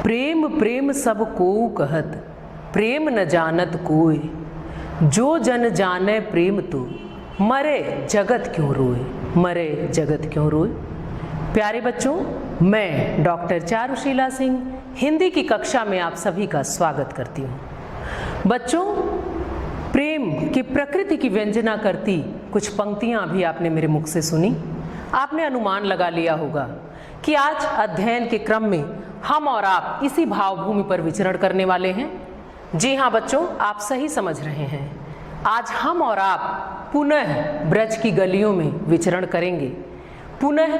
प्रेम प्रेम सब कोउ कहत, प्रेम न जानत कोय। जो जन जाने प्रेम तो, मरे जगत क्यों रोए, मरे जगत क्यों रोए। प्यारे बच्चों, मैं डॉक्टर चारुशीला सिंह हिंदी की कक्षा में आप सभी का स्वागत करती हूँ। बच्चों, प्रेम की प्रकृति की व्यंजना करती कुछ पंक्तियाँ अभी आपने मेरे मुख से सुनी। आपने अनुमान लगा लिया होगा कि आज अध्ययन के क्रम में हम और आप इसी भावभूमि पर विचरण करने वाले हैं। जी हाँ बच्चों, आप सही समझ रहे हैं। आज हम और आप पुनः ब्रज की गलियों में विचरण करेंगे। पुनः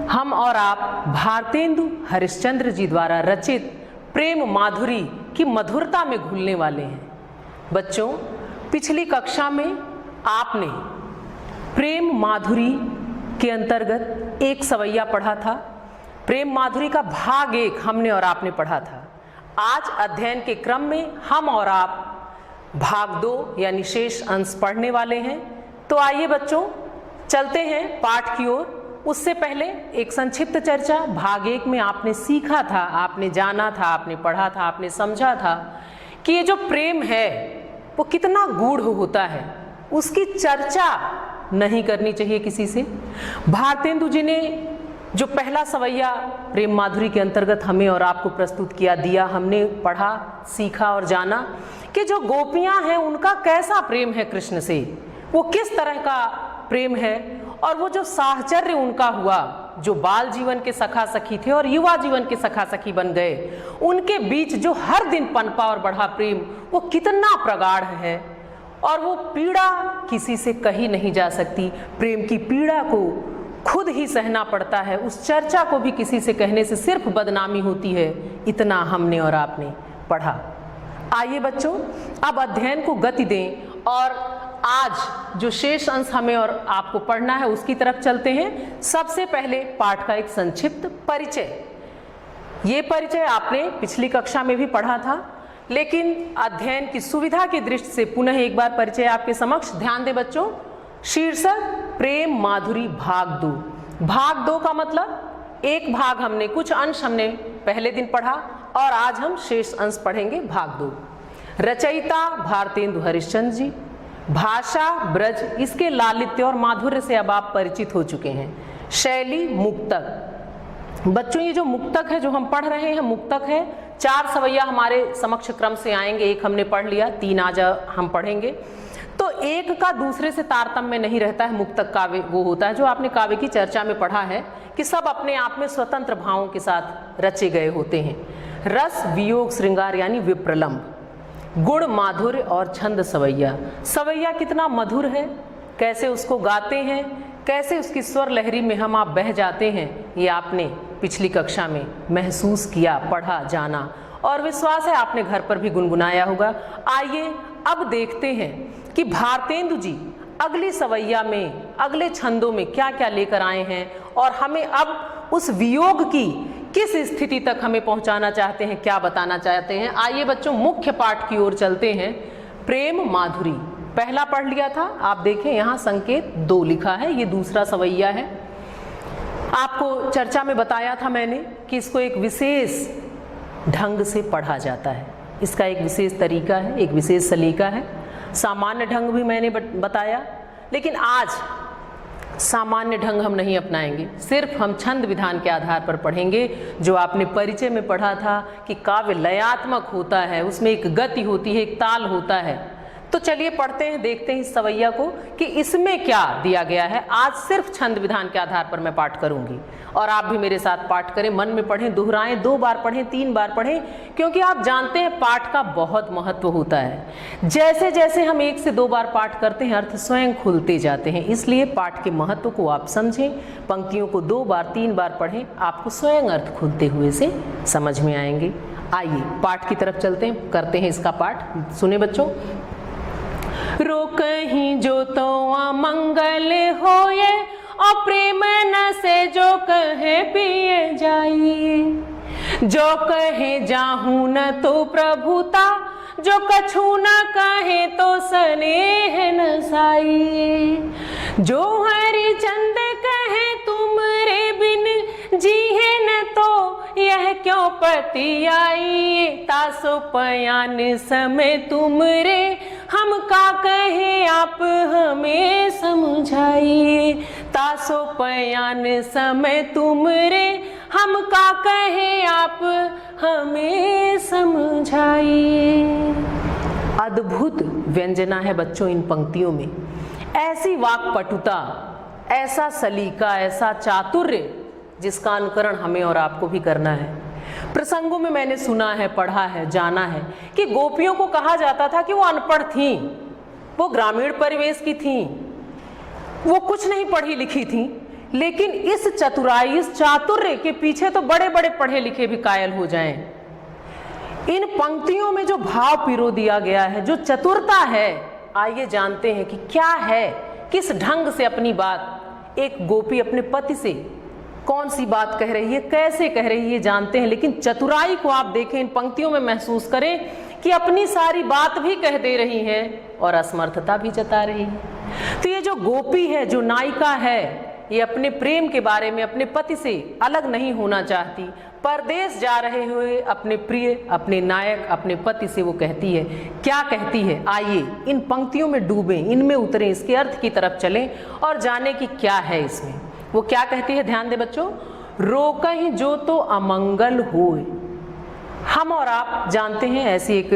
हम और आप भारतेंदु हरिश्चंद्र जी द्वारा रचित प्रेम माधुरी की मधुरता में घुलने वाले हैं। बच्चों, पिछली कक्षा में आपने प्रेम माधुरी के अंतर्गत एक सवैया पढ़ा था। प्रेम माधुरी का भाग 1 हमने और आपने पढ़ा था। आज अध्ययन के क्रम में हम और आप भाग 2 यानी शेष अंश पढ़ने वाले हैं। तो आइए बच्चों, चलते हैं पाठ की ओर। उससे पहले एक संक्षिप्त चर्चा। भाग 1 में आपने सीखा था, आपने जाना था, आपने पढ़ा था, आपने समझा था कि ये जो प्रेम है वो कितना गूढ़ होता है, उसकी चर्चा नहीं करनी चाहिए किसी से। भारतेंदु जी ने जो पहला सवैया प्रेम माधुरी के अंतर्गत हमें और आपको प्रस्तुत किया दिया, हमने पढ़ा, सीखा और जाना कि जो गोपियां हैं उनका कैसा प्रेम है कृष्ण से, वो किस तरह का प्रेम है। और वो जो साहचर्य उनका हुआ, जो बाल जीवन के सखा सखी थे और युवा जीवन के सखा सखी बन गए, उनके बीच जो हर दिन पनपा और बढ़ा प्रेम, वो कितना प्रगाढ़ है और वो पीड़ा किसी से कही नहीं जा सकती। प्रेम की पीड़ा को खुद ही सहना पड़ता है, उस चर्चा को भी किसी से कहने से सिर्फ बदनामी होती है। इतना हमने और आपने पढ़ा। आइए बच्चों, अब अध्ययन को गति दें और आज जो शेष अंश हमें और आपको पढ़ना है उसकी तरफ चलते हैं। सबसे पहले पाठ का एक संक्षिप्त परिचय। ये परिचय आपने पिछली कक्षा में भी पढ़ा था, लेकिन अध्ययन की सुविधा की दृष्टि से पुनः एक बार परिचय आपके समक्ष। ध्यान दें बच्चों, शीर्षक प्रेम माधुरी भाग 2। भाग 2 का मतलब एक भाग हमने, कुछ अंश हमने पहले दिन पढ़ा और आज हम शेष अंश पढ़ेंगे भाग 2। रचयिता भारतेंदु हरिश्चंद्र जी, भाषा ब्रज, इसके लालित्य और माधुर्य से अब आप परिचित हो चुके हैं। शैली मुक्तक। बच्चों, ये जो मुक्तक है जो हम पढ़ रहे हैं, मुक्तक है। 4 सवैया हमारे समक्ष क्रम से आएंगे। एक हमने पढ़ लिया, 3 आज हम पढ़ेंगे। तो एक का दूसरे से तारतम्य नहीं रहता है। मुक्तक काव्य वो होता है जो आपने काव्य की चर्चा में पढ़ा है कि सब अपने आप में स्वतंत्र भावों के साथ रचे गए होते हैं। रस वियोग श्रृंगार यानी विप्रलंब, गुण माधुर्य और छंद सवैया। सवैया कितना मधुर है, कैसे उसको गाते हैं, कैसे उसकी स्वर लहरी में हम आप बह जाते हैं, ये आपने पिछली कक्षा में महसूस किया, पढ़ा, जाना और विश्वास है आपने घर पर भी गुनगुनाया होगा। आइए अब देखते हैं कि भारतेंदु जी अगली सवैया में, अगले छंदों में क्या क्या लेकर आए हैं और हमें अब उस वियोग की किस स्थिति तक हमें पहुंचाना चाहते हैं, क्या बताना चाहते हैं। आइए बच्चों, मुख्य पाठ की ओर चलते हैं। प्रेम माधुरी पहला पढ़ लिया था, आप देखें यहाँ संकेत 2 लिखा है, ये दूसरा सवैया है। आपको चर्चा में बताया था मैंने कि इसको एक विशेष ढंग से पढ़ा जाता है, इसका एक विशेष तरीका है, एक विशेष सलीका है। सामान्य ढंग भी मैंने बताया, लेकिन आज सामान्य ढंग हम नहीं अपनाएंगे, सिर्फ हम छंद विधान के आधार पर पढ़ेंगे। जो आपने परिचय में पढ़ा था कि काव्य लयात्मक होता है, उसमें एक गति होती है, एक ताल होता है। तो चलिए पढ़ते हैं, देखते हैं इस सवैया को कि इसमें क्या दिया गया है। आज सिर्फ छंद विधान के आधार पर मैं पाठ करूंगी और आप भी मेरे साथ पाठ करें, मन में पढ़ें, दोहराएं, 2 बार पढ़ें, 3 बार पढ़ें, क्योंकि आप जानते हैं पाठ का बहुत महत्व होता है। जैसे जैसे हम 1 से 2 बार पाठ करते हैं, अर्थ स्वयं खुलते जाते हैं। इसलिए पाठ के महत्व को आप समझें, पंक्तियों को 2 बार 3 बार पढ़ें, आपको स्वयं अर्थ खुलते हुए से समझ में आएंगे। आइए पाठ की तरफ चलते हैं, करते हैं इसका पाठ। सुने बच्चों। रोकहीं जो तो अमंगल होए और प्रेम न से जो कहे पिए जाइए। जो कहे जाहू न तो प्रभुता, जो कछु न कहे तो स्नेह न साइए। जो हरिचंद कहे तुम रे बिन जी है न तो यह क्यों पति आई, तासो पयान समय तुमरे, हम का कहे आप हमें समझाइए। तासो पयान समय तुमरे, हम का कहे आप हमें समझाइए। अद्भुत व्यंजना है बच्चों इन पंक्तियों में। ऐसी वाक्पटुता, ऐसा सलीका, ऐसा चातुर्य जिसका अनुकरण हमें और आपको भी करना है। प्रसंगों में मैंने सुना है, पढ़ा है, जाना है कि गोपियों को कहा जाता था कि वो अनपढ़ थीं, वो ग्रामीण परिवेश की थीं, वो कुछ नहीं पढ़ी लिखी थीं, लेकिन इस चतुराई, इस चातुर्य के पीछे तो बड़े बड़े पढ़े लिखे भी कायल हो जाएं। इन पंक्तियों में जो भाव पिरो दिया गया है, जो चतुरता है, आइए जानते हैं कि क्या है, किस ढंग से अपनी बात एक गोपी अपने पति से कौन सी बात कह रही है, कैसे कह रही है, जानते हैं। लेकिन चतुराई को आप देखें, इन पंक्तियों में महसूस करें कि अपनी सारी बात भी कह दे रही है और असमर्थता भी जता रही है। तो ये जो गोपी है, जो नायिका है, ये अपने प्रेम के बारे में अपने पति से अलग नहीं होना चाहती। परदेश जा रहे हुए अपने प्रिय, अपने नायक, अपने पति से वो कहती है। क्या कहती है, आइए इन पंक्तियों में डूबें, इनमें उतरें, इसके अर्थ की तरफ चलें और जाने कि क्या है इसमें। वो क्या कहती है, ध्यान दे बच्चों। रोकहि जो तो अमंगल होए। हम और आप जानते हैं ऐसी एक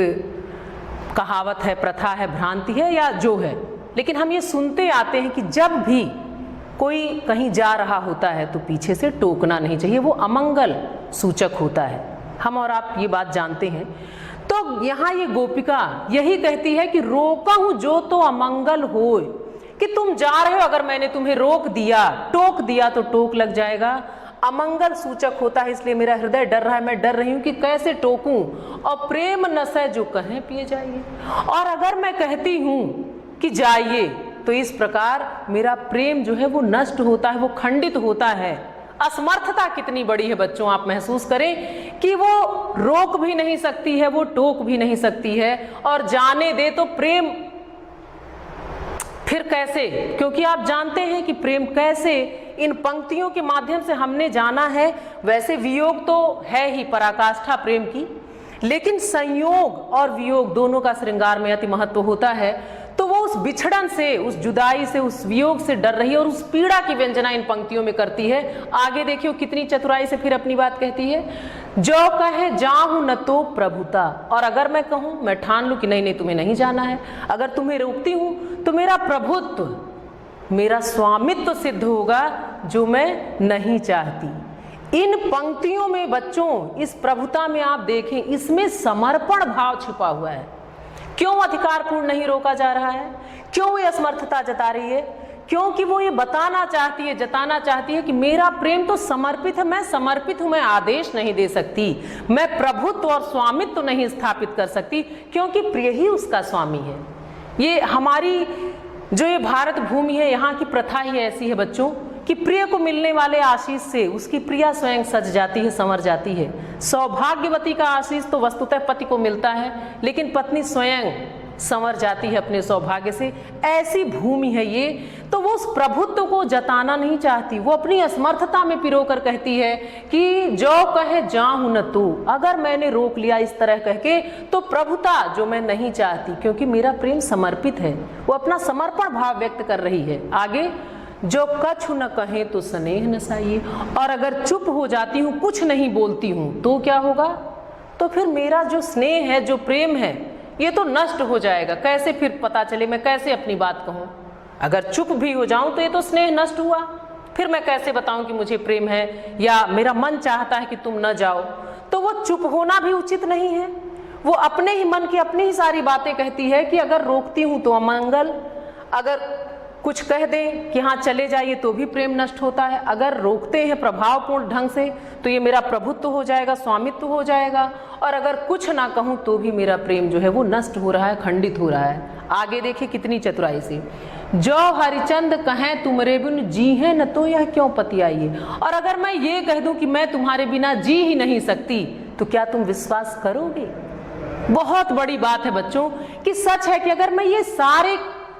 कहावत है, प्रथा है, भ्रांति है या जो है, लेकिन हम ये सुनते आते हैं कि जब भी कोई कहीं जा रहा होता है तो पीछे से टोकना नहीं चाहिए, वो अमंगल सूचक होता है। हम और आप ये बात जानते हैं। तो यहाँ ये गोपिका यही कहती है कि रोकहु जो तो अमंगल होए, कि तुम जा रहे हो, अगर मैंने तुम्हें रोक दिया, टोक दिया तो टोक लग जाएगा, अमंगल सूचक होता है। इसलिए मेरा हृदय डर रहा है, मैं डर रही हूं कि कैसे टोकूं, और प्रेम नशे जो कहें पिए जाइए। और अगर मैं कहती हूं कि जाइए, तो इस प्रकार मेरा प्रेम जो है वो नष्ट होता है, वो खंडित होता है। असमर्थता कितनी बड़ी है बच्चों, आप महसूस करें कि वो रोक भी नहीं सकती है, वो टोक भी नहीं सकती है, और जाने दे तो प्रेम फिर कैसे, क्योंकि आप जानते हैं कि प्रेम कैसे, इन पंक्तियों के माध्यम से हमने जाना है। वैसे वियोग तो है ही पराकाष्ठा प्रेम की, लेकिन संयोग और वियोग दोनों का श्रृंगार में अति महत्व होता है। तो वो उस बिछड़न से, उस जुदाई से, उस वियोग से डर रही है और उस पीड़ा की व्यंजना इन पंक्तियों में करती है। आगे देखियो कितनी चतुराई से फिर अपनी बात कहती है। जो कहे जाहू न तो प्रभुता, और अगर मैं कहूं, मैं ठान लूं कि नहीं नहीं तुम्हें नहीं जाना है, अगर तुम्हें रोकती हूं तो मेरा प्रभुत्व, मेरा स्वामित्व सिद्ध होगा जो मैं नहीं चाहती। इन पंक्तियों में बच्चों, इस प्रभुता में आप देखें, इसमें समर्पण भाव छिपा हुआ है। क्यों अधिकारपूर्ण नहीं रोका जा रहा है, क्यों ये असमर्थता जता रही है, क्योंकि वो ये बताना चाहती है, जताना चाहती है कि मेरा प्रेम तो समर्पित है, मैं समर्पित हूं, मैं आदेश नहीं दे सकती, मैं प्रभुत्व और स्वामित्व तो नहीं स्थापित कर सकती, क्योंकि प्रिय ही उसका स्वामी है। ये हमारी जो ये भारत भूमि है, यहाँ की प्रथा ही ऐसी है बच्चों कि प्रिय को मिलने वाले आशीष से उसकी प्रिया स्वयं सज जाती है, संवर जाती है। सौभाग्यवती का आशीष तो वस्तुतः पति को मिलता है, लेकिन पत्नी स्वयं संवर जाती है अपने सौभाग्य से। ऐसी भूमि है ये। तो वो उस प्रभुत्व को जताना नहीं चाहती, वो अपनी असमर्थता में पिरोकर कहती है कि जो कहे जाहू न तू, अगर मैंने रोक लिया इस तरह कह के तो प्रभुता जो मैं नहीं चाहती, क्योंकि मेरा प्रेम समर्पित है। वो अपना समर्पण भाव व्यक्त कर रही है। आगे, जो कछु न कहे तो स्नेह न साइए, और अगर चुप हो जाती हूँ, कुछ नहीं बोलती हूँ, तो क्या होगा, तो फिर मेरा जो स्नेह है, जो प्रेम है, ये तो नष्ट हो जाएगा। कैसे फिर पता चले, मैं कैसे अपनी बात कहूँ। अगर चुप भी हो जाऊं तो ये तो स्नेह नष्ट हुआ, फिर मैं कैसे बताऊं कि मुझे प्रेम है या मेरा मन चाहता है कि तुम न जाओ। तो वो चुप होना भी उचित नहीं है। वो अपने ही मन की अपनी ही सारी बातें कहती है कि अगर रोकती हूं तो अमंगल, अगर कुछ कह दें कि हाँ चले जाइए तो भी प्रेम नष्ट होता है, अगर रोकते हैं प्रभावपूर्ण ढंग से तो ये मेरा प्रभुत्व हो जाएगा, स्वामित्व हो जाएगा, और अगर कुछ ना कहूँ तो भी मेरा प्रेम जो है वो नष्ट हो रहा है, खंडित हो रहा है। आगे देखिए कितनी चतुराई से, जो हरिचंद कहें तुमरे बिन जी है न तो यह क्यों पति आइए, और अगर मैं ये कह दूं कि मैं तुम्हारे बिना जी ही नहीं सकती तो क्या तुम विश्वास करोगे। बहुत बड़ी बात है बच्चों कि सच है कि अगर मैं ये सारे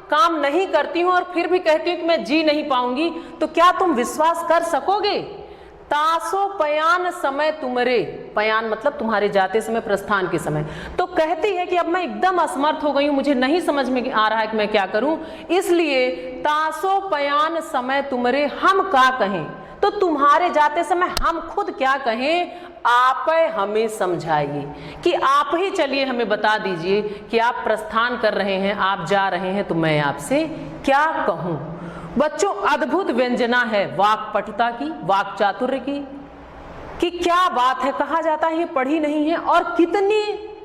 काम नहीं करती हूं और फिर भी कहती हूं कि मैं जी नहीं पाऊंगी, तो क्या तुम विश्वास कर सकोगे। तासो पयान समय तुमरे, पयान मतलब तुम्हारे जाते समय, प्रस्थान के समय। तो कहती है कि अब मैं एकदम असमर्थ हो गई हूँ, मुझे नहीं समझ में आ रहा है कि मैं क्या करूं, इसलिए तासो पयान समय तुमरे हम का कहें। तो तुम्हारे जाते समय हम खुद क्या कहें, आप हमें समझाइए, कि आप ही चलिए हमें बता दीजिए कि आप प्रस्थान कर रहे हैं, आप जा रहे हैं, तो मैं आपसे क्या कहूं। बच्चों अद्भुत व्यंजना है वाक्पटुता की, वाक चातुर्य की, कि क्या बात है। कहा जाता है ये पढ़ी नहीं है, और कितनी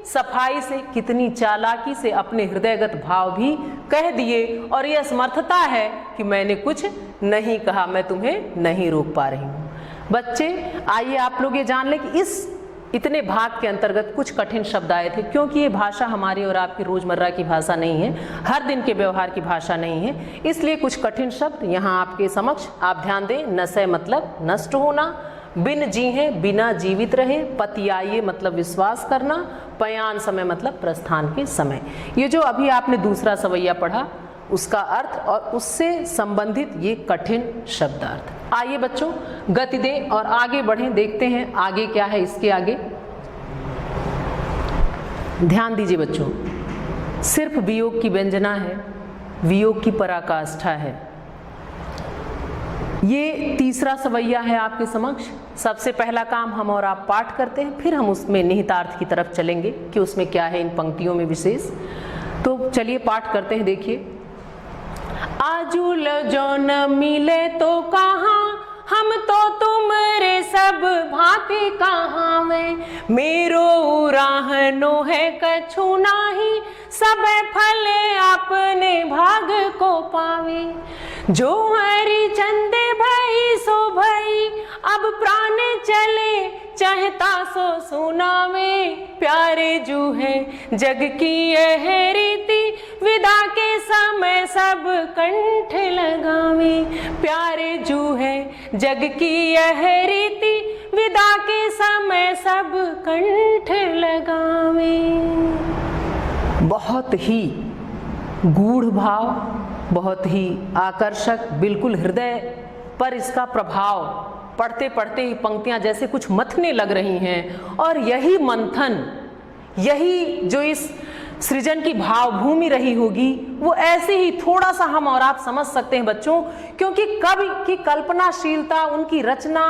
सफाई से, कितनी चालाकी से अपने हृदयगत भाव भी कह दिए, और यह समर्थता है कि मैंने कुछ नहीं कहा, मैं तुम्हें नहीं रोक पा रही हूँ। बच्चे आइए आप लोग ये जान लें कि इस इतने भाग के अंतर्गत कुछ कठिन शब्द आए थे, क्योंकि ये भाषा हमारी और आपकी रोजमर्रा की भाषा नहीं है, हर दिन के व्यवहार की भाषा नहीं है, इसलिए कुछ कठिन शब्द यहाँ आपके समक्ष। आप ध्यान दें। नशय मतलब नष्ट होना, बिन जीहे बिना जीवित रहे, पतियाये मतलब विश्वास करना, पयान समय मतलब प्रस्थान के समय। ये जो अभी आपने दूसरा सवैया पढ़ा उसका अर्थ और उससे संबंधित ये कठिन शब्दार्थ। आइए बच्चों गति दें और आगे बढ़ें, देखते हैं आगे क्या है। इसके आगे ध्यान दीजिए बच्चों, सिर्फ वियोग की व्यंजना है, वियोग की पराकाष्ठा है। ये तीसरा सवैया है आपके समक्ष। सबसे पहला काम हम और आप पाठ करते हैं, फिर हम उसमें निहितार्थ की तरफ चलेंगे कि उसमें क्या है इन पंक्तियों में विशेष। तो चलिए पाठ करते हैं। देखिए, आजुल जो न मिले तो कहाँ, हम तो तुमरे सब भांति कहाँ में, मेरो उराहनो है कछु नाही, सब फल अपने भाग को पावे। जो हरि चंदे भई सो भई, अब प्राण चले चाहता सो सुनावे। प्यारे जू है जग की यह रीति, विदा के समय सब कंठ लगावे। प्यारे जू है जग की यह रीति, विदा के समय सब कंठ लगावे। बहुत ही गूढ़ भाव, बहुत ही आकर्षक, बिल्कुल हृदय पर इसका प्रभाव पढ़ते पढ़ते ही पंक्तियां जैसे कुछ मथने लग रही हैं। और यही मंथन, यही जो इस सृजन की भावभूमि रही होगी, वो ऐसे ही थोड़ा सा हम और आप समझ सकते हैं बच्चों, क्योंकि कवि की कल्पनाशीलता, उनकी रचना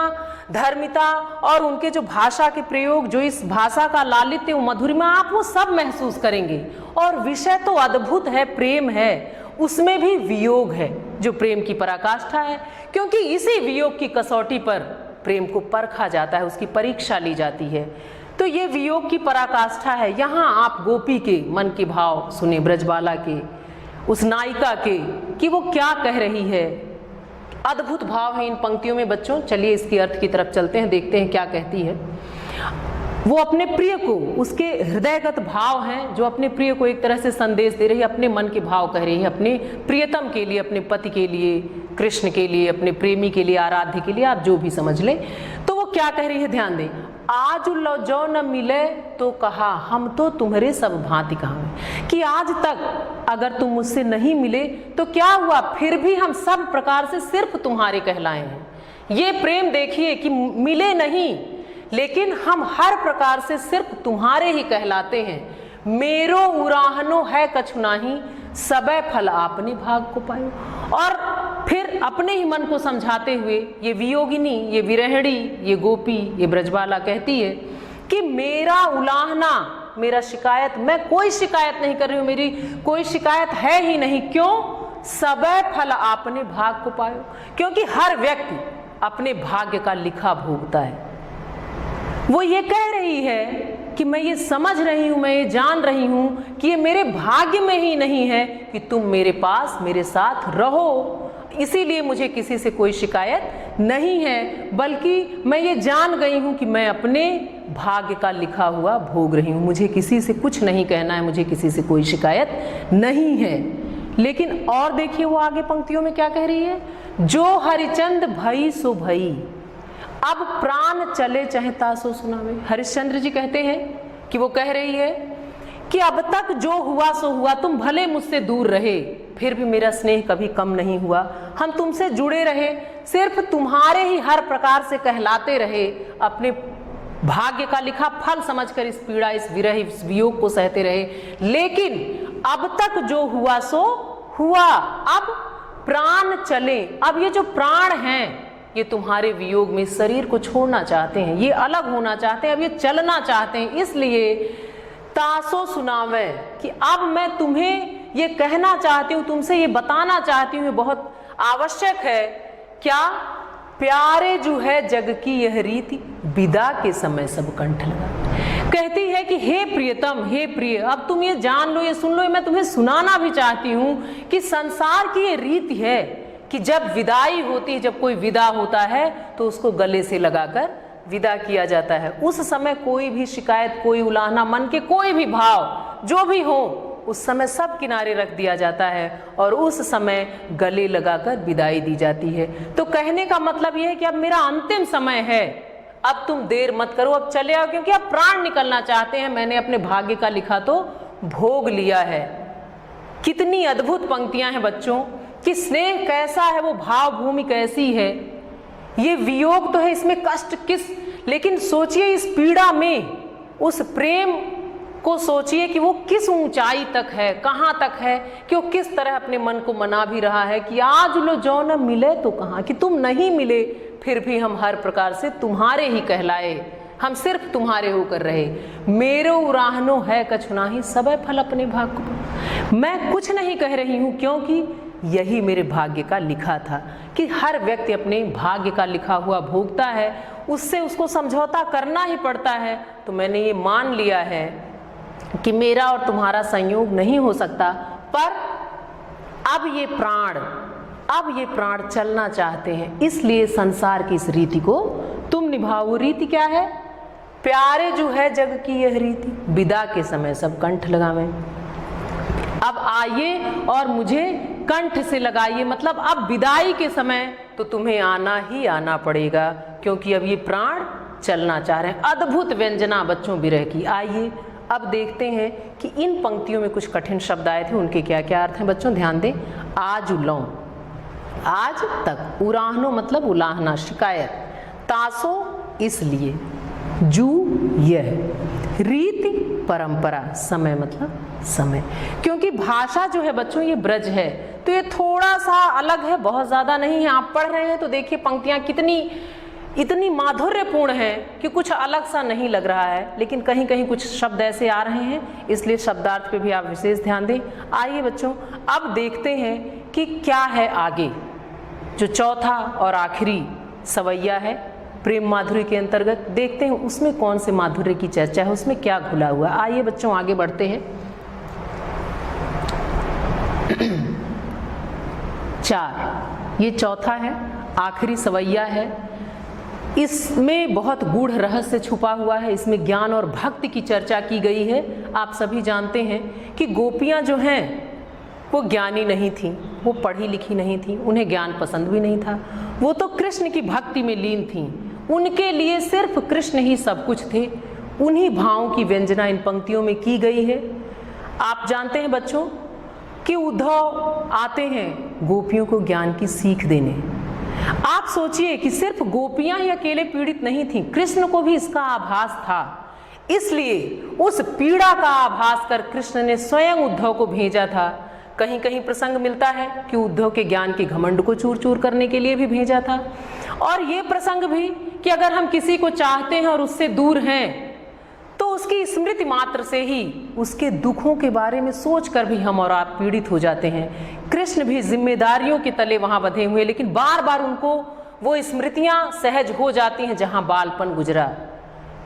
धर्मिता और उनके जो भाषा के प्रयोग, जो इस भाषा का लालित्य, मधुरिमा, आप वो सब महसूस करेंगे। और विषय तो अद्भुत है, प्रेम है, उसमें भी वियोग है जो प्रेम की पराकाष्ठा है, क्योंकि इसी वियोग की कसौटी पर प्रेम को परखा जाता है, उसकी परीक्षा ली जाती है। तो ये वियोग की पराकाष्ठा है। यहाँ आप गोपी के मन के भाव सुने, ब्रजबाला के, उस नायिका के, कि वो क्या कह रही है। अद्भुत भाव है इन पंक्तियों में बच्चों। चलिए इसके अर्थ की तरफ चलते हैं, देखते हैं क्या कहती है। वो अपने प्रिय को, उसके हृदयगत भाव हैं जो अपने प्रिय को एक तरह से संदेश दे रही है, अपने मन के भाव कह रही है, अपने प्रियतम के लिए, अपने पति के लिए, कृष्ण के लिए, अपने प्रेमी के लिए, आराध्य के लिए, आप जो भी समझ लें। तो वो क्या कह रही है, ध्यान दें। आज लो जो न मिले तो कहा, हम तो तुम्हारे सब भांति कहाँ। कि आज तक अगर तुम मुझसे नहीं मिले तो क्या हुआ, फिर भी हम सब प्रकार से सिर्फ तुम्हारे कहलाए हैं। ये प्रेम देखिए कि मिले नहीं, लेकिन हम हर प्रकार से सिर्फ तुम्हारे ही कहलाते हैं। मेरो उराहनो है कछु नाही, सबे फल आपने भाग को पायो। और फिर अपने ही मन को समझाते हुए ये वियोगिनी, ये विरहणी, ये गोपी, ये ब्रजबाला कहती है कि मेरा उलाहना, मेरा शिकायत, मैं कोई शिकायत नहीं कर रही हूँ, मेरी कोई शिकायत है ही नहीं। क्यों? सबे फल आपने भाग को पायो, क्योंकि हर व्यक्ति अपने भाग्य का लिखा भोगता है। वो ये कह रही है कि मैं ये समझ रही हूँ, मैं ये जान रही हूँ कि ये मेरे भाग्य में ही नहीं है कि तुम मेरे पास, मेरे साथ रहो, इसीलिए मुझे किसी से कोई शिकायत नहीं है, बल्कि मैं ये जान गई हूँ कि मैं अपने भाग्य का लिखा हुआ भोग रही हूँ। मुझे किसी से कुछ नहीं कहना है, मुझे किसी से कोई शिकायत नहीं है। लेकिन और देखिए वो आगे पंक्तियों में क्या कह रही है, जो हरिचंद भई सो भई, अब प्राण चले चाहता सो सुनावे। हरिश्चंद्र जी कहते हैं कि वो कह रही है कि अब तक जो हुआ सो हुआ, तुम भले मुझसे दूर रहे, फिर भी मेरा स्नेह कभी कम नहीं हुआ। हम तुमसे जुड़े रहे, सिर्फ तुम्हारे ही हर प्रकार से कहलाते रहे, अपने भाग्य का लिखा फल समझकर इस पीड़ा, इस विरह, इस वियोग को सहते रहे। लेकिन अब तक जो हुआ सो हुआ, अब प्राण चले। अब ये जो प्राण हैं ये तुम्हारे वियोग में शरीर को छोड़ना चाहते हैं, ये अलग होना चाहते हैं, अब ये चलना चाहते हैं। इसलिए तासो सुनावे कि अब मैं तुम्हें ये कहना चाहती हूँ, तुमसे ये बताना चाहती हूँ, ये बहुत आवश्यक है। क्या? प्यारे जो है जग की यह रीति, विदा के समय सब कंठ लगा। कहती है कि हे प्रियतम, हे प्रिय, अब तुम ये जान लो, ये सुन लो, मैं तुम्हें सुनाना भी चाहती हूँ कि संसार की ये रीति है कि जब विदाई होती है, जब कोई विदा होता है तो उसको गले से लगाकर विदा किया जाता है। उस समय कोई भी शिकायत, कोई उलाहना, मन के कोई भी भाव जो भी हो, उस समय सब किनारे रख दिया जाता है और उस समय गले लगाकर विदाई दी जाती है। तो कहने का मतलब यह है कि अब मेरा अंतिम समय है, अब तुम देर मत करो, अब चले आओ, क्योंकि अब प्राण निकलना चाहते हैं। मैंने अपने भाग्य का लिखा तो भोग लिया है। कितनी अद्भुत पंक्तियां हैं बच्चों कि स्नेह कैसा है, वो भाव भूमि कैसी है। ये वियोग तो है, इसमें कष्ट किस, लेकिन सोचिए इस पीड़ा में उस प्रेम को सोचिए कि वो किस ऊंचाई तक है, कहाँ तक है, कि वो किस तरह अपने मन को मना भी रहा है कि आज लो जो न मिले तो कहाँ, कि तुम नहीं मिले फिर भी हम हर प्रकार से तुम्हारे ही कहलाए, हम सिर्फ तुम्हारे होकर रहे। मेरो उराहनो है कछुनाही, सबे फल अपने भाग को। मैं कुछ नहीं कह रही हूँ क्योंकि यही मेरे भाग्य का लिखा था कि हर व्यक्ति अपने भाग्य का लिखा हुआ भोगता है, उससे उसको समझौता करना ही पड़ता है। तो मैंने ये मान लिया है कि मेरा और तुम्हारा संयोग नहीं हो सकता, पर अब ये प्राण चलना चाहते हैं, इसलिए संसार की इस रीति को तुम निभाओ। रीति क्या है? प्यारे जो है जग की यह रीति, विदा के समय सब कंठ लगावें। अब आइए और मुझे कंठ से लगाइए, मतलब अब विदाई के समय तो तुम्हें आना ही आना पड़ेगा, क्योंकि अब ये प्राण चलना चाह रहे हैं। अद्भुत व्यंजना बच्चों विरह की। आइए अब देखते हैं कि इन पंक्तियों में कुछ कठिन शब्द आए थे, उनके क्या क्या अर्थ हैं। बच्चों ध्यान दें। आज उलौ, आज तक, उराहनो मतलब उलाहना, शिकायत, तासो इसलिए, जू यह, रीति परंपरा, समय मतलब समय। क्योंकि भाषा जो है बच्चों ये ब्रज है तो ये थोड़ा सा अलग है, बहुत ज्यादा नहीं है। आप पढ़ रहे हैं तो देखिए पंक्तियां कितनी इतनी माधुर्यपूर्ण है कि कुछ अलग सा नहीं लग रहा है, लेकिन कहीं कहीं कुछ शब्द ऐसे आ रहे हैं, इसलिए शब्दार्थ पे भी आप विशेष ध्यान दें। आइए बच्चों अब देखते हैं कि क्या है आगे। जो चौथा और आखिरी सवैया है प्रेम माधुर्य के अंतर्गत, देखते हैं उसमें कौन से माधुर्य की चर्चा है, उसमें क्या घुला हुआ है। आइए बच्चों आगे बढ़ते हैं। 4, ये चौथा है, आखिरी सवैया है। इसमें बहुत गूढ़ रहस्य छुपा हुआ है, इसमें ज्ञान और भक्ति की चर्चा की गई है। आप सभी जानते हैं कि गोपियां जो हैं वो ज्ञानी नहीं थीं, वो पढ़ी लिखी नहीं थीं, उन्हें ज्ञान पसंद भी नहीं था, वो तो कृष्ण की भक्ति में लीन थीं। उनके लिए सिर्फ कृष्ण ही सब कुछ थे। उन्हीं भावों की व्यंजना इन पंक्तियों में की गई है। आप जानते हैं बच्चों कि उद्धव आते हैं गोपियों को ज्ञान की सीख देने। आप सोचिए कि सिर्फ गोपियां ही अकेले पीड़ित नहीं थीं, कृष्ण को भी इसका आभास था। इसलिए उस पीड़ा का आभास कर कृष्ण ने स्वयं उद्धव को भेजा था। कहीं कहीं प्रसंग मिलता है कि उद्धव के ज्ञान के घमंड को चूर चूर करने के लिए भी भेजा था, और ये प्रसंग भी कि अगर हम किसी को चाहते हैं और उससे दूर हैं तो उसकी स्मृति मात्र से ही उसके दुखों के बारे में सोचकर भी हम और आप पीड़ित हो जाते हैं। कृष्ण भी जिम्मेदारियों के तले वहां बंधे हुए, लेकिन बार बार उनको वो स्मृतियां सहज हो जाती हैं जहां बालपन गुजरा।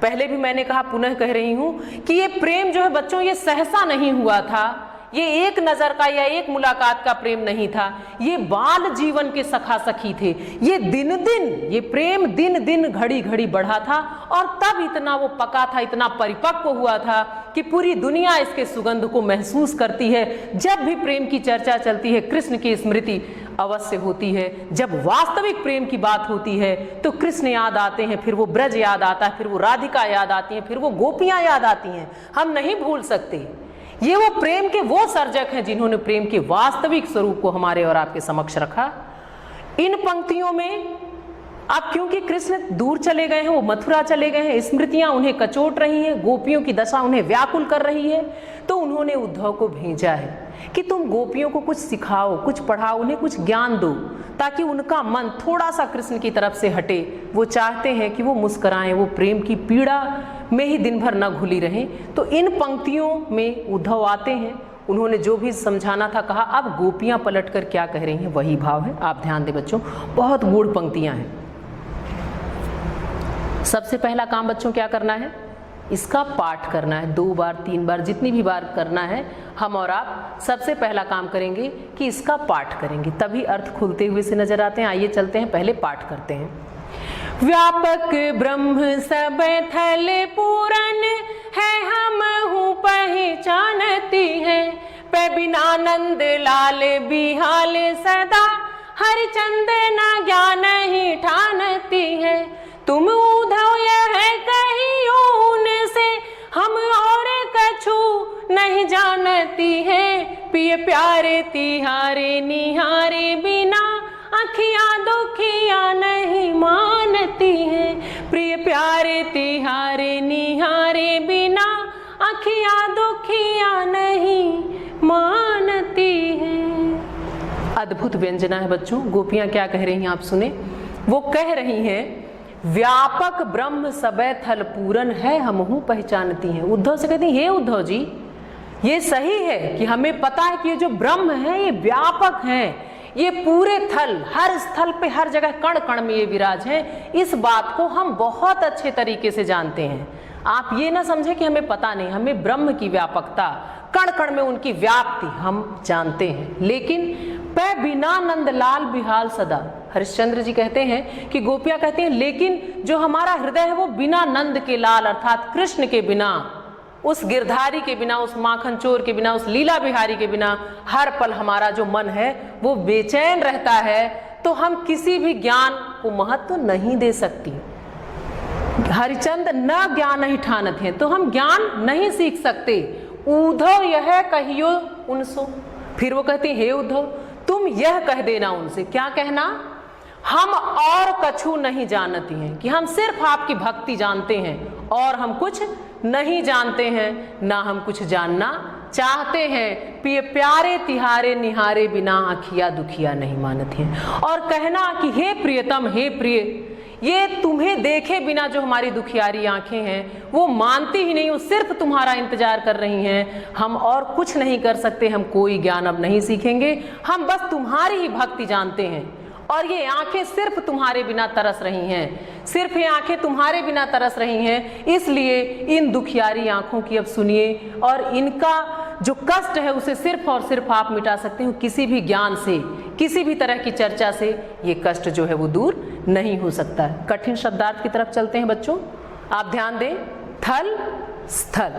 पहले भी मैंने कहा, पुनः कह रही हूं कि ये प्रेम जो है बच्चों ये सहसा नहीं हुआ था, ये एक नजर का या एक मुलाकात का प्रेम नहीं था, ये बाल जीवन के सखा सखी थे। ये दिन दिन, ये प्रेम दिन दिन घड़ी घड़ी बढ़ा था और तब इतना वो पका था, इतना परिपक्व हुआ था कि पूरी दुनिया इसके सुगंध को महसूस करती है। जब भी प्रेम की चर्चा चलती है कृष्ण की स्मृति अवश्य होती है। जब वास्तविक प्रेम की बात होती है तो कृष्ण याद आते हैं, फिर वो ब्रज याद आता है, फिर वो राधिका याद आती है, फिर वो गोपियां याद आती हैं। हम नहीं भूल सकते। ये वो प्रेम के वो सर्जक हैं जिन्होंने प्रेम के वास्तविक स्वरूप को हमारे और आपके समक्ष रखा। इन पंक्तियों में अब क्योंकि कृष्ण दूर चले गए हैं, वो मथुरा चले गए हैं, स्मृतियां उन्हें कचोट रही हैं, गोपियों की दशा उन्हें व्याकुल कर रही है, तो उन्होंने उद्धव को भेजा है कि तुम गोपियों को कुछ सिखाओ, कुछ पढ़ाओ, उन्हें कुछ ज्ञान दो, ताकि उनका मन थोड़ा सा कृष्ण की तरफ से हटे। वो चाहते हैं कि वो मुस्कुराएं, वो प्रेम की पीड़ा में ही दिन भर न घुली रहें। तो इन पंक्तियों में उद्धव आते हैं, उन्होंने जो भी समझाना था कहा। अब गोपियां पलटकर क्या कह रही हैं वही भाव है। आप ध्यान दें बच्चों, बहुत गूढ़ पंक्तियां हैं। सबसे पहला काम बच्चों क्या करना है, इसका पाठ करना है। 2 बार 3 बार जितनी भी बार करना है, हम और आप सबसे पहला काम करेंगे कि इसका पाठ करेंगे, तभी अर्थ खुलते हुए से नजर आते हैं। आइए चलते हैं, पहले पाठ करते हैं। व्यापक ब्रह्म सब थल पूरन है, हम हूँ पहचानती है। पे बिना नंद लाल बिहाल सदा, हरिचंद न ज्ञान ही ठानती है। तुम उद्धव यह कहियो उनसे, हम और कछु नहीं जानती है। पिय प्यारे तिहारे निहारे बिना, अखियाँ दुखियाँ नहीं मानती है। प्रिय प्यारे तिहारे निहारे बिना, अखियाँ दुखियाँ नहीं मानती है। अद्भुत व्यंजना है बच्चों। गोपियाँ क्या कह रही हैं आप सुने। वो कह रही हैं, व्यापक ब्रह्म सबे थल पूरन है, हमहू पहचानती हैं। उद्धव से कहती हैं, हे उद्धव जी, ये सही है कि हमें पता है कि ये जो ब्रह्म है ये व्यापक है, ये पूरे थल, हर स्थल पे, हर जगह, कण कण में ये विराज है। इस बात को हम बहुत अच्छे तरीके से जानते हैं। आप ये ना समझे कि हमें पता नहीं, हमें ब्रह्म की व्यापकता, कण कण में उनकी व्याप्ति हम जानते हैं। लेकिन पे बिना नंदलाल बिहाल सदा, हरिश्चंद्र जी कहते हैं कि गोपियां कहती हैं, लेकिन जो हमारा हृदय है वो बिना नंद के लाल अर्थात कृष्ण के बिना, उस गिरधारी के बिना, उस माखन चोर के बिना, उस लीला बिहारी के बिना हर पल हमारा जो मन है वो बेचैन रहता है। तो हम किसी भी ज्ञान को महत्व नहीं दे सकती। हरिचंद न ज्ञान ही ठानत हैं, तो हम ज्ञान नहीं सीख सकते। उद्धव यह कहियो उनसो, फिर वो कहती, हे उद्धव तुम यह कह देना उनसे। क्या कहना, हम और कछु नहीं जानती हैं, कि हम सिर्फ आपकी भक्ति जानते हैं और हम कुछ नहीं जानते हैं, ना हम कुछ जानना चाहते हैं। पिय प्यारे तिहारे निहारे बिना, आखिया दुखिया नहीं मानती हैं। और कहना कि हे प्रियतम, हे प्रिय, ये तुम्हें देखे बिना जो हमारी दुखियारी आंखें हैं वो मानती ही नहीं, वो सिर्फ तुम्हारा इंतजार कर रही हैं। हम और कुछ नहीं कर सकते, हम कोई ज्ञान अब नहीं सीखेंगे, हम बस तुम्हारी ही भक्ति जानते हैं। और ये आंखें सिर्फ तुम्हारे बिना तरस रही हैं, सिर्फ ये आंखें तुम्हारे बिना तरस रही हैं। इसलिए इन दुखियारी आंखों की अब सुनिए, और इनका जो कष्ट है उसे सिर्फ और सिर्फ आप मिटा सकते हो। किसी भी ज्ञान से, किसी भी तरह की चर्चा से ये कष्ट जो है वो दूर नहीं हो सकता है। कठिन शब्दार्थ की तरफ चलते हैं बच्चों, आप ध्यान दें। थल स्थल,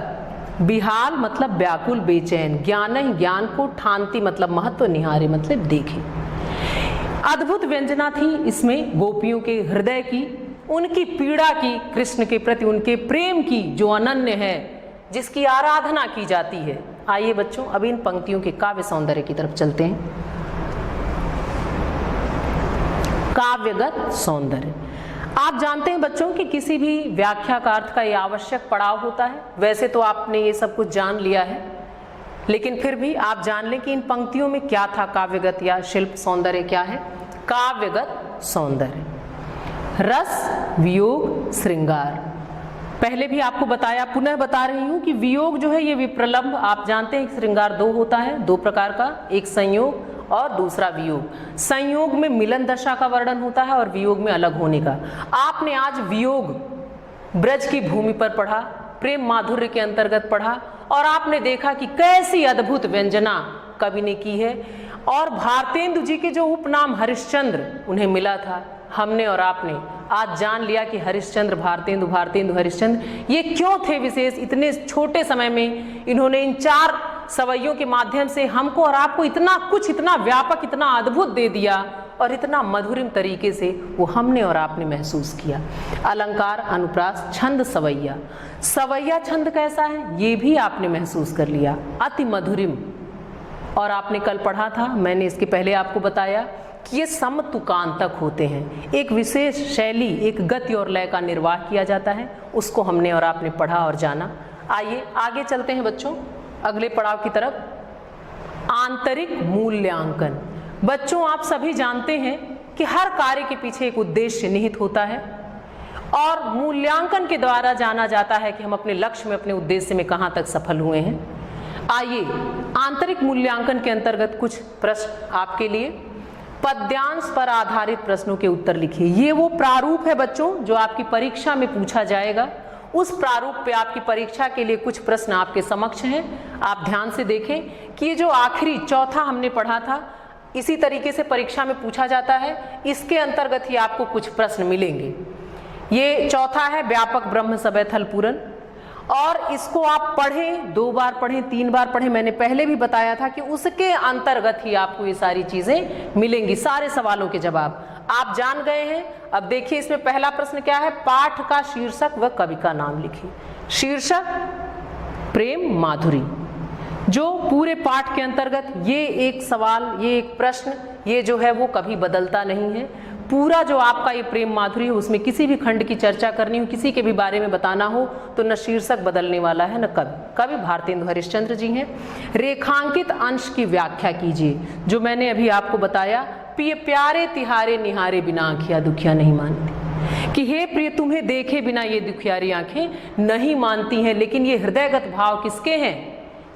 बिहाल मतलब व्याकुल बेचैन, ज्ञान ही ज्ञान को ठानती मतलब महत्व, निहारे मतलब देखे। अद्भुत व्यंजना थी इसमें गोपियों के हृदय की, उनकी पीड़ा की, कृष्ण के प्रति उनके प्रेम की जो अनन्य है, जिसकी आराधना की जाती है। आइए बच्चों अब इन पंक्तियों के काव्य सौंदर्य की तरफ चलते हैं। काव्यगत सौंदर्य, आप जानते हैं बच्चों कि किसी भी व्याख्या का अर्थ का ये आवश्यक पड़ाव होता है। वैसे तो आपने ये सब कुछ जान लिया है, लेकिन फिर भी आप जान लें कि इन पंक्तियों में क्या था। काव्यगत या शिल्प सौंदर्य क्या है। काव्यगत सौंदर्य, रस वियोग श्रृंगार। पहले भी आपको बताया, पुनः बता रही हूं कि वियोग जो है ये विप्रलंब, आप जानते हैं श्रृंगार 2 होता है, 2 प्रकार का, एक संयोग और दूसरा वियोग। संयोग में मिलन दशा का वर्णन होता है और वियोग में अलग होने का। आपने आज वियोग ब्रज की भूमि पर पढ़ा, प्रेम माधुर्य के अंतर्गत पढ़ा, और आपने देखा कि कैसी अद्भुत व्यंजना कवि ने की है। और भारतेंदु जी के जो उपनाम हरिश्चंद्र उन्हें मिला था, हमने और आपने आज जान लिया कि हरिश्चंद्र भारतेंदु, भारतेंदु हरिश्चंद्र ये क्यों थे विशेष। इतने छोटे समय में इन्होंने इन 4 सवैयों के माध्यम से हमको और आपको इतना कुछ, इतना व्यापक, इतना अद्भुत दे दिया, और इतना मधुरिम तरीके से वो हमने और आपने महसूस किया। अलंकार, अनुप्रास, छंद, सवैया। सवैया छंद कैसा है ये भी आपने महसूस कर लिया, अति मधुरिम। और आपने कल पढ़ा था, मैंने इसके पहले आपको बताया कि ये समतुकांतक होते हैं। एक विशेष शैली, एक गति और लय का निर्वाह किया जाता है, उसको हमने और आपने पढ़ा और जाना। आइए आगे चलते हैं बच्चों अगले पड़ाव की तरफ। आंतरिक मूल्यांकन। बच्चों आप सभी जानते हैं कि हर कार्य के पीछे एक उद्देश्य निहित होता है और मूल्यांकन के द्वारा जाना जाता है कि हम अपने लक्ष्य में, अपने उद्देश्य में कहाँ तक सफल हुए हैं। आइए आंतरिक मूल्यांकन के अंतर्गत कुछ प्रश्न आपके लिए। पद्यांश पर आधारित प्रश्नों के उत्तर लिखिए। ये वो प्रारूप है बच्चों जो आपकी परीक्षा में पूछा जाएगा। उस प्रारूप पे आपकी परीक्षा के लिए कुछ प्रश्न आपके समक्ष हैं। आप ध्यान से देखें कि ये जो आखिरी चौथा हमने पढ़ा था, इसी तरीके से परीक्षा में पूछा जाता है। इसके अंतर्गत ही आपको कुछ प्रश्न मिलेंगे। ये चौथा है व्यापक ब्रह्म सबय थल पूरन, और इसको आप पढ़ें, 2 बार पढ़ें, 3 बार पढ़ें। मैंने पहले भी बताया था कि उसके अंतर्गत ही आपको ये सारी चीजें मिलेंगी, सारे सवालों के जवाब आप जान गए हैं। अब देखिए इसमें पहला प्रश्न क्या है, पाठ का शीर्षक व कवि का नाम लिखिए। शीर्षक प्रेम माधुरी। जो पूरे पाठ के अंतर्गत ये एक सवाल, ये एक प्रश्न, ये जो है वो कभी बदलता नहीं है। पूरा जो आपका ये प्रेम माधुरी है उसमें किसी भी खंड की चर्चा करनी हो, किसी के भी बारे में बताना हो तो न शीर्षक बदलने वाला है न कवि। कवि भारतेंदु हरिश्चंद्र जी हैं। रेखांकित अंश की व्याख्या कीजिए। जो मैंने अभी आपको बताया, प्यारे तिहारे निहारे बिना आँखियाँ दुखिया नहीं मानती, कि हे प्रिय तुम्हें देखे बिना ये दुखियारी आंखें नहीं मानती हैं। लेकिन ये हृदयगत भाव किसके हैं?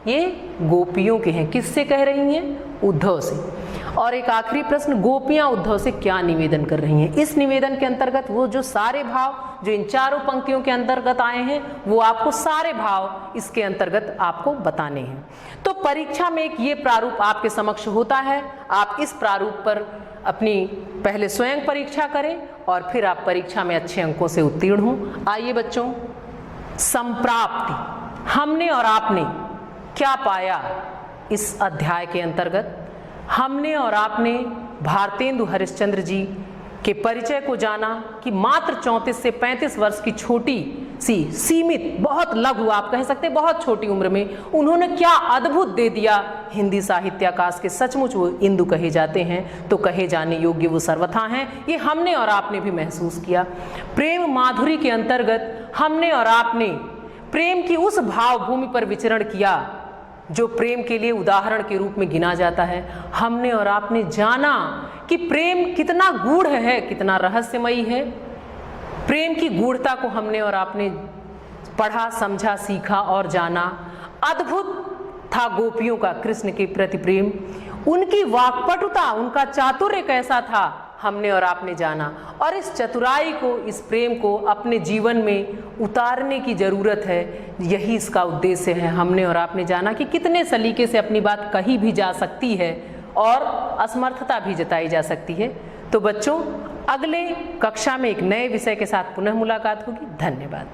ये गोपियों के हैं। किससे कह रही हैं? उद्धव से। और एक आखिरी प्रश्न, गोपियां उद्धव से क्या निवेदन कर रही हैं? इस निवेदन के अंतर्गत वो जो सारे भाव जो इन चारों पंक्तियों के अंतर्गत आए हैं, वो आपको सारे भाव इसके अंतर्गत आपको बताने हैं। तो परीक्षा में एक ये प्रारूप आपके समक्ष होता है। आप इस प्रारूप पर अपनी पहले स्वयं परीक्षा करें और फिर आप परीक्षा में अच्छे अंकों से उत्तीर्ण हों। आइए बच्चों, संप्राप्ति। हमने और आपने क्या पाया इस अध्याय के अंतर्गत? हमने और आपने भारतेंदु हरिश्चंद्र जी के परिचय को जाना कि मात्र 34 से 35 वर्ष की छोटी सी, सीमित, बहुत लघु, आप कह सकते हैं बहुत छोटी उम्र में उन्होंने क्या अद्भुत दे दिया हिंदी साहित्याकाश के। सचमुच वो इंदु कहे जाते हैं तो कहे जाने योग्य वो सर्वथा हैं। ये हमने और आपने भी महसूस किया। प्रेम माधुरी के अंतर्गत हमने और आपने प्रेम की उस भाव भूमि पर विचरण किया जो प्रेम के लिए उदाहरण के रूप में गिना जाता है। हमने और आपने जाना कि प्रेम कितना गूढ़ है, कितना रहस्यमयी है। प्रेम की गूढ़ता को हमने और आपने पढ़ा, समझा, सीखा और जाना। अद्भुत था गोपियों का कृष्ण के प्रति प्रेम, उनकी वाक्पटुता, उनका चातुर्य कैसा था, हमने और आपने जाना। और इस चतुराई को, इस प्रेम को अपने जीवन में उतारने की जरूरत है। यही इसका उद्देश्य है। हमने और आपने जाना कि कितने सलीके से अपनी बात कही भी जा सकती है और असमर्थता भी जताई जा सकती है। तो बच्चों, अगले कक्षा में एक नए विषय के साथ पुनः मुलाकात होगी। धन्यवाद।